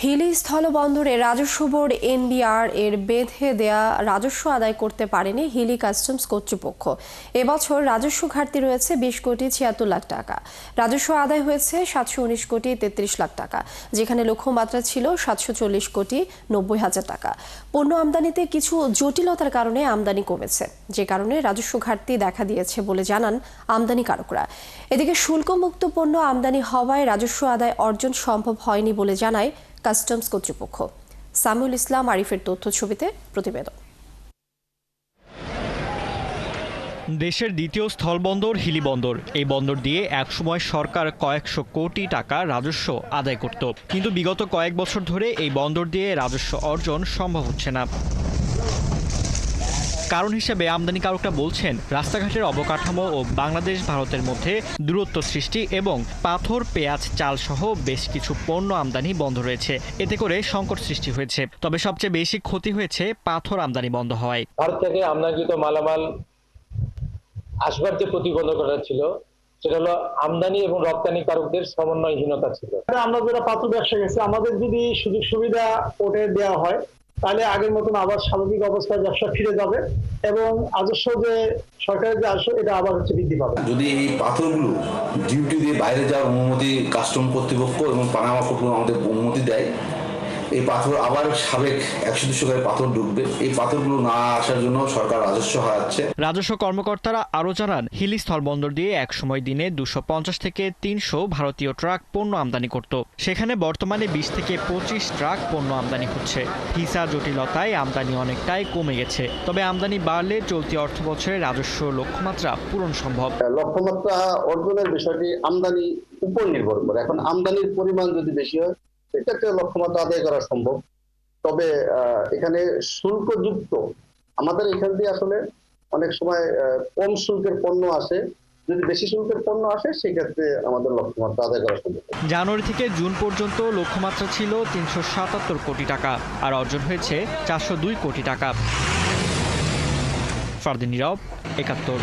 হিলি স্থলবন্দরে রাজস্ব board NBR এর বেঁধে দেয়া রাজস্ব আদায় করতে পারেনি হিলি কাস্টমস কর্তৃপক্ষ। এবছর রাজস্ব ঘাটতি রয়েছে 20,76,00,000 টাকা। রাজস্ব আদায় হয়েছে 719,33,00,000 টাকা, যেখানে লক্ষ্যমাত্রা ছিল 740,90,000 টাকা। পণ্য আমদানিতে কিছু জটিলতার কারণে আমদানি কমেছে, যে কারণে রাজস্ব ঘাটতি দেখা দিয়েছে বলে জানান আমদানিকারকরা। এদিকে শুল্কমুক্ত পণ্য আমদানি হওয়ায় রাজস্ব আদায় অর্জন সম্ভব হয়নি বলে জানায় কাস্টমস কর্তৃপক্ষ। সামিউল ইসলাম আরিফের তথ্য ছবিতে প্রতিবেদন। দেশের দ্বিতীয় স্থলবন্দর হিলি বন্দর। এই বন্দর দিয়ে একসময় সরকার কয়েকশো কোটি টাকা রাজস্ব আদায় করত, কিন্তু বিগত কয়েক বছর ধরে এই বন্দর দিয়ে রাজস্ব অর্জন সম্ভব হচ্ছে না। কারণ হিসেবে আমদানিকারকরা বলছেন, রাস্তাঘাটের অবকাঠামো ও বাংলাদেশ ভারতের মধ্যে দূরত্ব সৃষ্টি এবং পাথর, পেঁয়াজ, চাল সহ বেশ কিছু পণ্য আমদানি বন্ধ রয়েছে। এতে করে সংকট সৃষ্টি হয়েছে। তবে সবচেয়ে বেশি ক্ষতি হয়েছে পাথর আমদানি বন্ধ হওয়ায়। ভারত থেকে আমদানিকৃত মালামাল আসবার যে প্রতিবন্ধকতা ছিল, সেটা হলো আমদানি এবং রপ্তানিকারকদের সমন্বয়হীনতা ছিল। আমরা যারা পাথর ব্যবসা গেছি, আমাদের যদি সুযোগ সুবিধা ওটা দেওয়া হয়, তাহলে আগের মতন আবার স্বাভাবিক অবস্থায় ব্যবসা ফিরে যাবে এবং রাজস্ব যে সরকারের যে রাজস্ব এটা আবার বৃদ্ধি পাবে। যদি এই পাথরগুলো ডিউটি দিয়ে বাইরে যাওয়ার অনুমতি কাস্টম কর্তৃপক্ষ এবং পানামা কর্তৃপক্ষ আমাদের অনুমতি দেয়, এই পাথর আবার সাবেক 100-200 করে পাথর ঢুকবে। এই পাথরগুলো না আসার জন্য সরকার রাজস্ব হারাচ্ছে। রাজস্ব কর্মকর্তারা আরও জানান, হিলি স্থলবন্দর দিয়ে একসময় দিনে 250 থেকে 300 ভারতীয় ট্রাক পণ্য আমদানি করত। সেখানে বর্তমানে 20 থেকে 25 ট্রাক পণ্য আমদানি হচ্ছে। ভিসা জটিলতায় আমদানি অনেকটাই কমে গেছে। তবে আমদানি বাড়লে চলতি অর্থবছরে রাজস্ব লক্ষ্যমাত্রা পূরণ সম্ভব। লক্ষ্যমাত্রা অর্জনের বিষয়টি আমদানি উপর নির্ভর করে। এখন আমদানির পরিমাণ যদি বেশি হয়, সেক্ষেত্রে লক্ষ্যমাত্রা আদায় করা সম্ভব। তবে এখানে শুল্কযুক্ত আমাদের এখান দিয়ে আসলে অনেক সময় কম শুল্কের পণ্য আসে। যদি বেশি শুল্কের পণ্য আসে, সেক্ষেত্রে আমাদের লক্ষ্যমাত্রা আদায় করা সম্ভব। জানুয়ারি থেকে জুন পর্যন্ত লক্ষ্যমাত্রা ছিল 377 কোটি টাকা, আর অর্জন হয়েছে 402 কোটি টাকা। ফারদিন নীরব, 71।